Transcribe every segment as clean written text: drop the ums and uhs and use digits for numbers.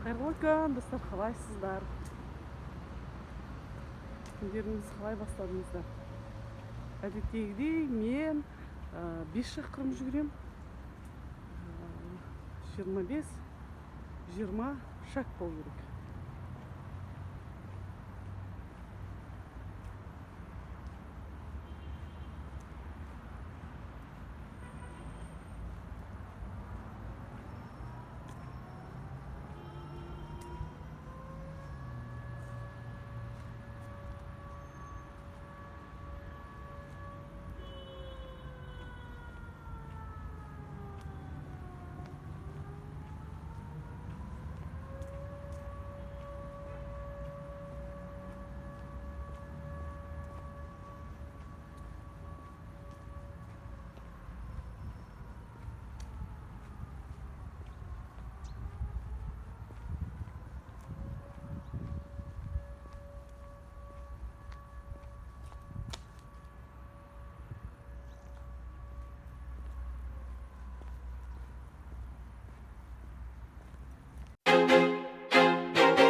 Қайырлы күн, достар, қалайсыздар? Күндеріңіз қалай бастадыңыздар? Әдеттегідей мен 5 шақырым жүгірем. 25-20 шақ болу керек.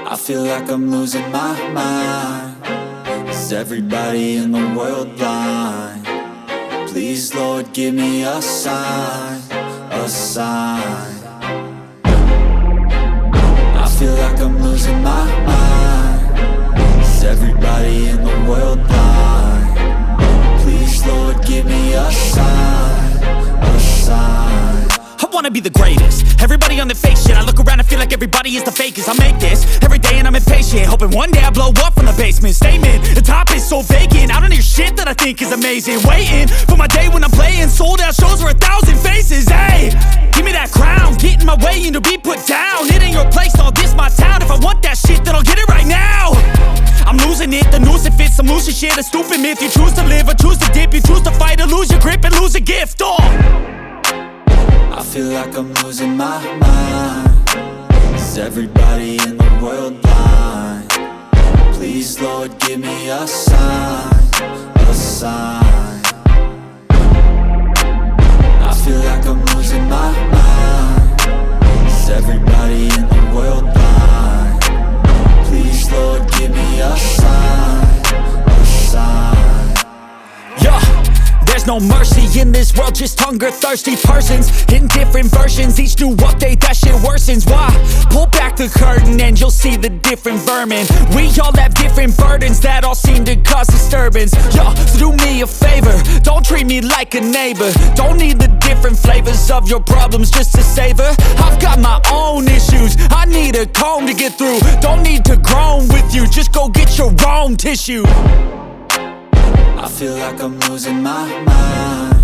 I feel like I'm losing my mind. Is everybody in the world blind? Please, Lord, give me a sign, a sign. I feel like I'm losing my mind. Is everybody in the world blind? Please, Lord, give me a sign, a sign. I wanna be the greatest. Everybody on the fake shit. I look around and feel like everybody is the fakest. I make this every day and I'm impatient, hoping one day I blow up from the basement. Statement, the top is so vacant. I don't hear shit that I think is amazing. Waiting for my day when I'm playing sold out shows for 1,000 faces. Hey, give me that crown, get in my way and to be put down. It ain't your place, all this my town. If I want that shit, then I'll get it right now. I'm losing it, the noose it fits. I'm losing shit, a stupid myth. You choose to live or choose to dip. You choose to fight or lose your grip and lose a gift. I feel like I'm losing my mind. Is everybody in the world blind? Please, Lord, give me a sign, a sign. I feel like I'm losing my mind. Is everybody in the world blind? Please, Lord, give me a sign, a sign. Yeah. There's no mercy in this world, just hunger-thirsty persons in different versions. Each new update, that shit worsens. Why? Pull back the curtain and you'll see the different vermin. We all have different burdens that all seem to cause disturbance. Yo, so do me a favor, don't treat me like a neighbor. Don't need the different flavors of your problems just to savor. I've got my own issues, I need a comb to get through. Don't need to groan with you, just go get your own tissue. I feel like I'm losing my mind.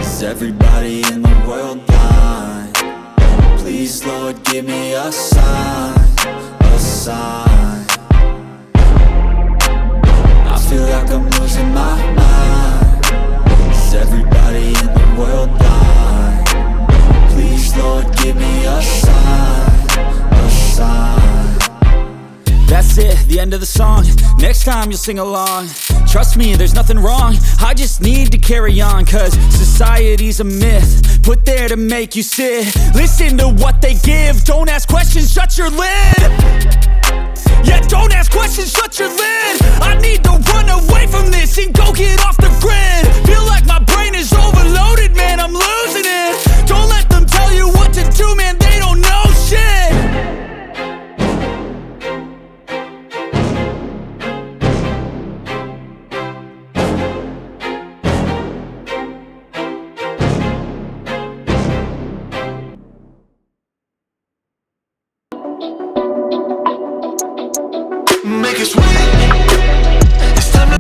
Is everybody in the world blind? Please, Lord, give me a sign, a sign. I feel like I'm losing my mind. Is everybody in the world blind? Please, Lord, give me a sign, a sign. That's it, the end of the song. Next time you'll sing along. Trust me, there's nothing wrong. I just need to carry on, cause society's a myth put there to make you sit. Listen to what they give. Don't ask questions, shut your lid. Yeah, don't ask questions, shut your lid. I need to run away from this and go get off the grid. Feel like my brain is overloaded, man, I'm losing it. Don't let them tell you what to do, man, they don't know shit. Make it sweet. It's time to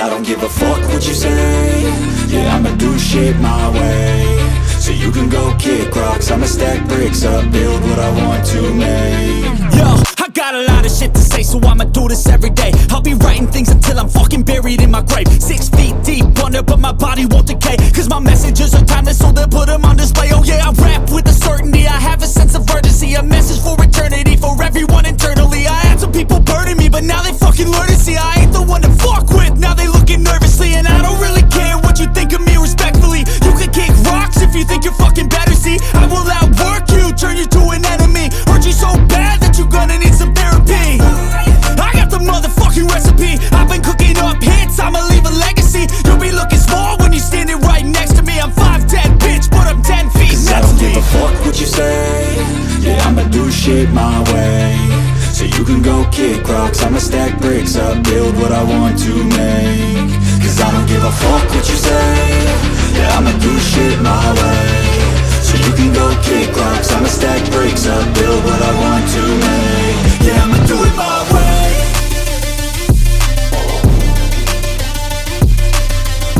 I don't give a fuck what you say. Yeah, I'ma do shit my way. So you can go kick rocks, I'ma stack bricks up, build what I want to make. Yo, I got a lot of shit to say, so I'ma do this every day. I'll be writing things until I'm fucking buried in my grave. 6 feet deep under, but my body won't decay. Cause my messages are timeless, so they'll put them on display. Oh yeah, I rap with a certainty, I have a sense of urgency. A message for eternity, for everyone internally. I had some people burning me, but now they fucking learn to see I ain't the one to fuck with, now they looking nervously. And I don't really care what you think of me, respectfully. You can kick rocks if you think you're fucking better, see. I will outwork you, turn you to an enemy. Hurt you so bad that you're gonna need some therapy. I got the motherfucking recipe. I've been cooking up hits, I'ma leave a legacy. You'll be looking small when you're standing right next to me. I'm 5'10", bitch, but I'm 10 feet Cause next I don't to me. give a fuck what you say. Yeah, I'ma do shit my way. So you can go kick rocks, I'ma stack bricks up, build what I want to make. Cause I don't give a fuck what you say. Yeah, I'ma do shit my way. So you can go kick rocks, I'ma stack bricks up, build what I want to make.